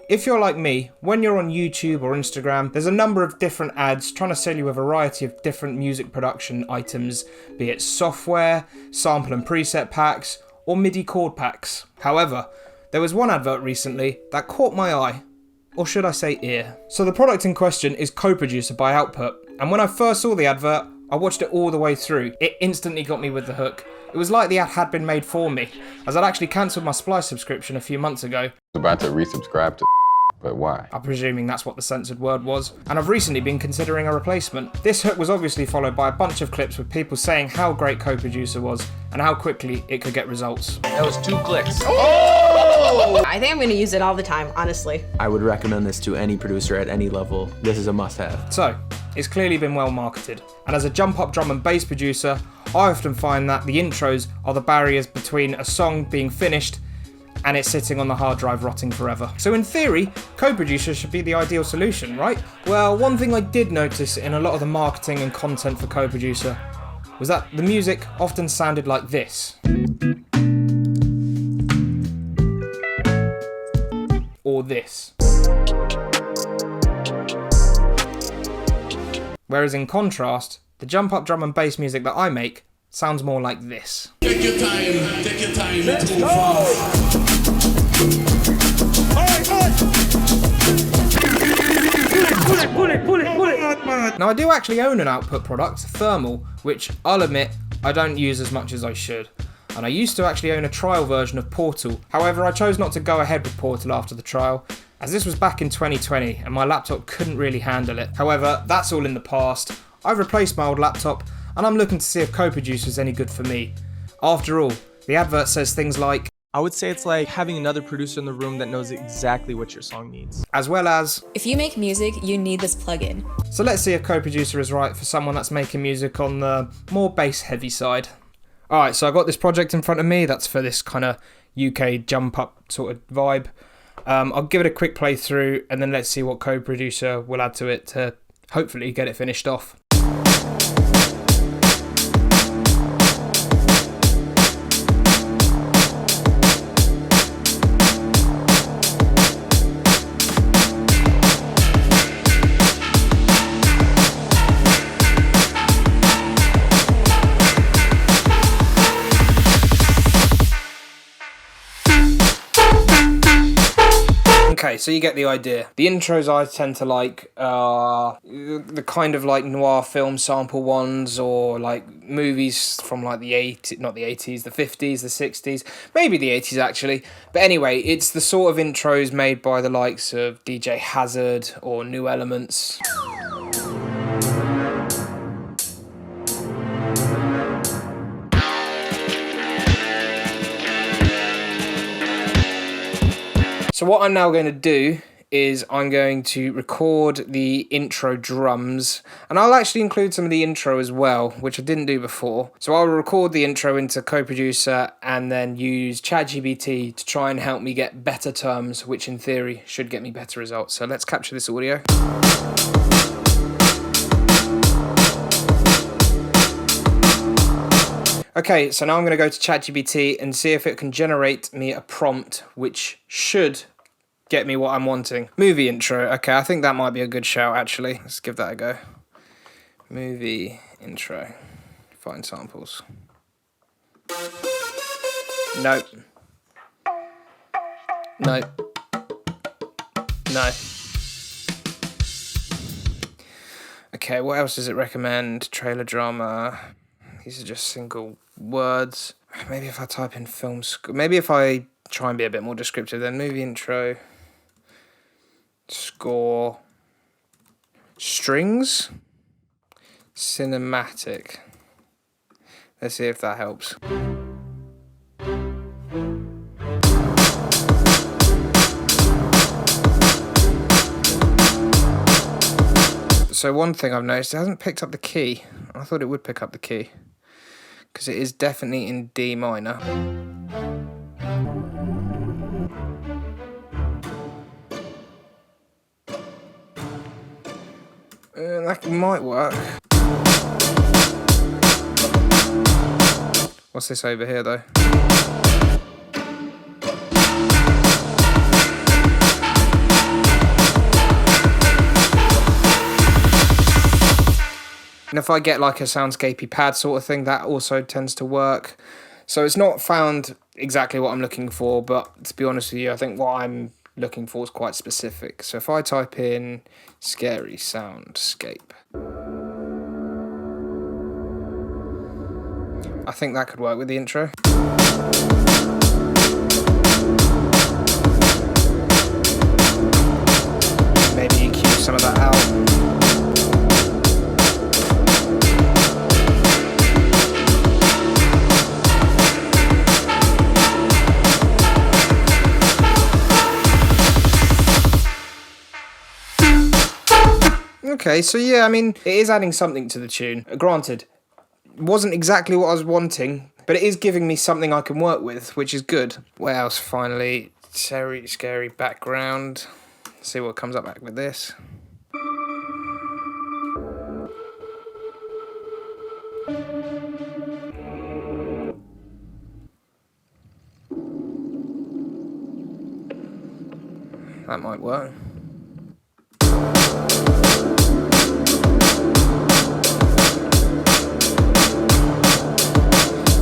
If you're like me, when you're on YouTube or Instagram, there's a number of different ads trying to sell you a variety of different music production items, be it software, sample and preset packs, or MIDI chord packs. However, there was one advert recently that caught my eye, or should I say ear. So the product in question is Co-Producer by Output, and when I first saw the advert, I watched it all the way through. It instantly got me with the hook. It was like the ad had been made for me, as I'd actually cancelled my Splice subscription a few months ago. About to resubscribe to, but why? I'm presuming that's what the censored word was, and I've recently been considering a replacement. This hook was obviously followed by a bunch of clips with people saying how great Co-Producer was and how quickly it could get results. That was 2 clicks. Oh! I think I'm gonna use it all the time, honestly. I would recommend this to any producer at any level. This is a must-have. So, it's clearly been well marketed, and as a jump-up drum and bass producer, I often find that the intros are the barriers between a song being finished and it's sitting on the hard drive rotting forever. So in theory, Co-Producer should be the ideal solution, right? Well, one thing I did notice in a lot of the marketing and content for Co-Producer was that the music often sounded like this. Or this. Whereas in contrast, the jump-up drum and bass music that I make sounds more like this. Take your time, let's move on. Pull it. Now I do actually own an Output product, Thermal, which I'll admit I don't use as much as I should. And I used to actually own a trial version of Portal. However, I chose not to go ahead with Portal after the trial, as this was back in 2020 and my laptop couldn't really handle it. However, that's all in the past. I've replaced my old laptop and I'm looking to see if Co-Producer is any good for me. After all, the advert says things like, I would say it's like having another producer in the room that knows exactly what your song needs. as well as, If you make music, you need this plugin. so let's see if Co-Producer is right for someone that's making music on the more bass heavy side. Alright, so I got this project in front of me that's for this kind of UK jump up sort of vibe. I'll give it a quick playthrough and then let's see what Co-Producer will add to it to hopefully get it finished off. Okay, so you get the idea. The intros I tend to like are the kind of like noir film sample ones, or like movies from like the 80s, not the 80s, the 50s, the 60s, maybe the 80s actually. But anyway, it's the sort of intros made by the likes of DJ Hazard or New Elements. So what I'm now going to do is I'm going to record the intro drums, and I'll actually include some of the intro as well, which I didn't do before. So I'll record the intro into Co-Producer and then use ChatGPT to try and help me get better terms, which in theory should get me better results. So let's capture this audio. Okay, so now I'm going to go to ChatGPT and see if it can generate me a prompt which should get me what I'm wanting. Movie intro. Okay, I think that might be a good shout actually. Let's give that a go. Movie intro. Find samples. Nope. Nope. No. Okay, what else does it recommend? Trailer drama. These are just single words. Maybe if I type in film score. Maybe if I try and be a bit more descriptive then. Movie intro. Score. Strings. Cinematic. Let's see if that helps. So one thing I've noticed, it hasn't picked up the key. I thought it would pick up the key, because it is definitely in D minor. That might work. What's this over here though? And if I get like a soundscapey pad sort of thing, that also tends to work. So it's not found exactly what I'm looking for, but to be honest with you, I think what I'm looking for is quite specific. So if I type in scary soundscape, I think that could work with the intro. Maybe EQ some of that out. Okay, so yeah, I mean, it is adding something to the tune. Granted, it wasn't exactly what I was wanting, but it is giving me something I can work with, which is good. What else, finally? Scary background. Let's see what comes up back with this. That might work.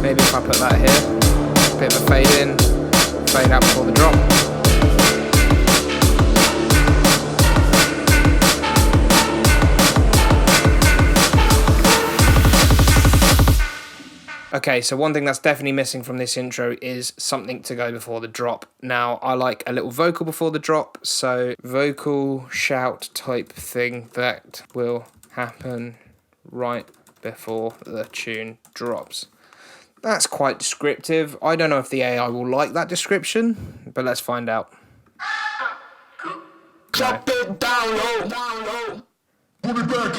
Maybe if I put that here, bit of a fade in, fade out before the drop. Okay, so one thing that's definitely missing from this intro is something to go before the drop. Now, I like a little vocal before the drop, so vocal shout type thing that will happen right before the tune drops. That's quite descriptive. I don't know if the AI will like that description, but let's find out. Drop it down low. Put it back.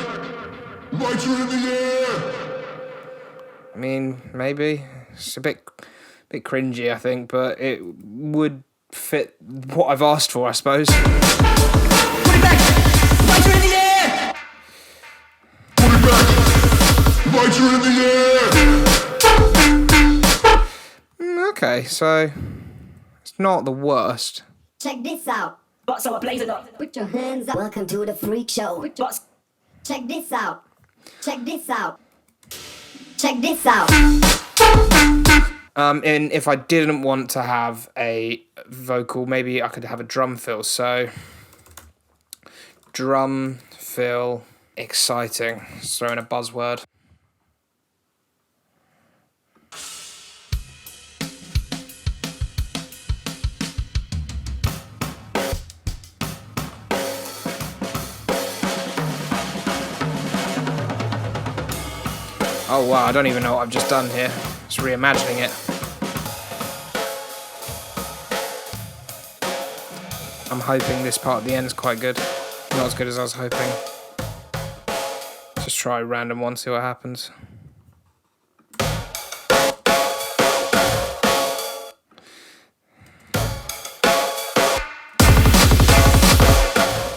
Lights are in the air. I mean, maybe. It's a bit cringy, I think, but it would fit what I've asked for, I suppose. Put it back. Lights are in the air. Put it back. Lights are in the air. Okay, so it's not the worst. Check this out. So I blaze it up. Put your hands up. Welcome to the freak show. Check this out. Check this out. Check this out. And if I didn't want to have a vocal, maybe I could have a drum fill. So drum fill exciting. Just throw in a buzzword. Oh wow, I don't even know what I've just done here. Just reimagining it. I'm hoping this part at the end is quite good. Not as good as I was hoping. Just try a random one, see what happens.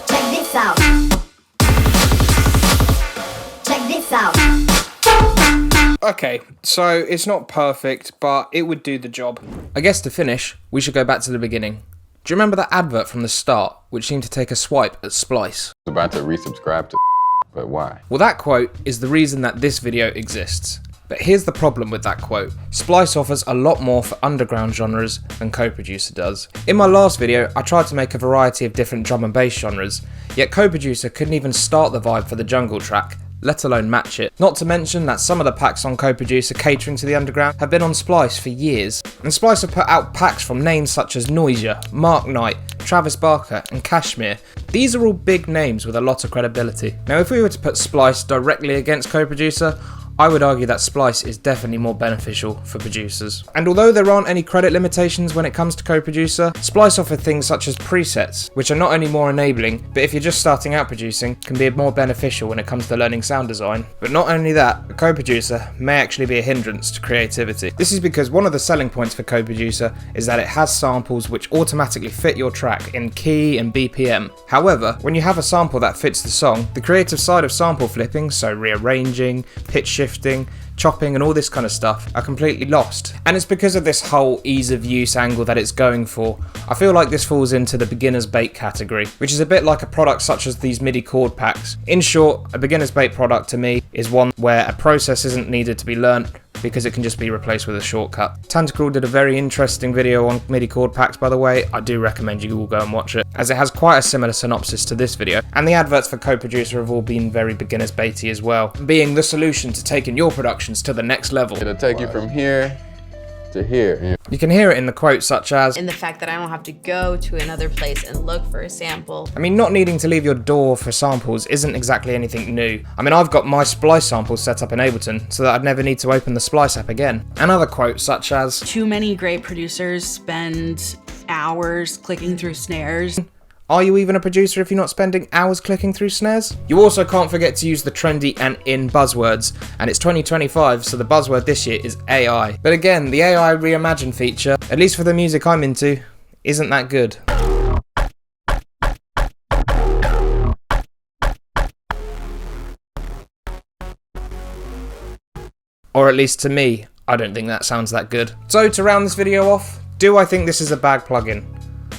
Check this out. Check this out. Okay, so it's not perfect, but it would do the job. I guess to finish, we should go back to the beginning. Do you remember that advert from the start, which seemed to take a swipe at Splice? I was about to resubscribe to but why? Well, that quote is the reason that this video exists. But here's the problem with that quote. Splice offers a lot more for underground genres than Co-Producer does. In my last video, I tried to make a variety of different drum and bass genres, yet Co-Producer couldn't even start the vibe for the jungle track, let alone match it. Not to mention that some of the packs on Co-Producer catering to the underground have been on Splice for years. And Splice have put out packs from names such as Noisia, Mark Knight, Travis Barker and Kashmir. These are all big names with a lot of credibility. Now if we were to put Splice directly against Co-Producer, I would argue that Splice is definitely more beneficial for producers. And although there aren't any credit limitations when it comes to Co-Producer, Splice offer things such as presets, which are not only more enabling, but if you're just starting out producing, can be more beneficial when it comes to learning sound design. But not only that, a Co-Producer may actually be a hindrance to creativity. This is because one of the selling points for Co-Producer is that it has samples which automatically fit your track in key and BPM. However, when you have a sample that fits the song, the creative side of sample flipping, so rearranging, pitch shifting, shifting, chopping and all this kind of stuff are completely lost. And it's because of this whole ease of use angle that it's going for. I feel like this falls into the beginner's bait category, which is a bit like a product such as these MIDI chord packs. In short, a beginner's bait product to me is one where a process isn't needed to be learnt because it can just be replaced with a shortcut. Tantacruel did a very interesting video on MIDI chord packs, by the way. I do recommend you all go and watch it, as it has quite a similar synopsis to this video, and the adverts for Co-Producer have all been very beginner's baity as well, being the solution to taking your productions to the next level. It'll take you from here to here. You can hear it in the quotes such as, In the fact that I don't have to go to another place and look for a sample. I mean, not needing to leave your door for samples isn't exactly anything new. I mean, I've got my Splice samples set up in Ableton so that I'd never need to open the Splice app again. And other quotes such as, Too many great producers spend hours clicking through snares. are you even a producer if you're not spending hours clicking through snares? You also can't forget to use the trendy and in buzzwords, and it's 2025, so the buzzword this year is AI. But again, the AI reimagine feature, at least for the music I'm into, isn't that good. Or at least to me, I don't think that sounds that good. So to round this video off, do I think this is a bad plugin?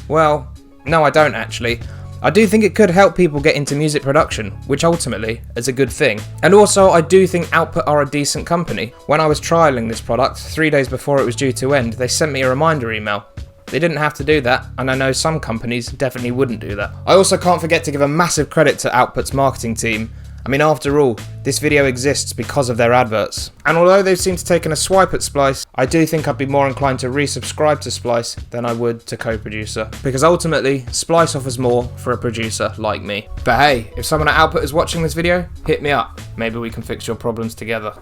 Well, no, I don't actually. I do think it could help people get into music production, which ultimately is a good thing. And also, I do think Output are a decent company. When I was trialling this product, 3 days before it was due to end, they sent me a reminder email. They didn't have to do that, and I know some companies definitely wouldn't do that. I also can't forget to give a massive credit to Output's marketing team. I mean, after all, this video exists because of their adverts. And although they've seemed to have taken a swipe at Splice, I do think I'd be more inclined to resubscribe to Splice than I would to Co-Producer. Because ultimately, Splice offers more for a producer like me. But hey, if someone at Output is watching this video, hit me up. Maybe we can fix your problems together.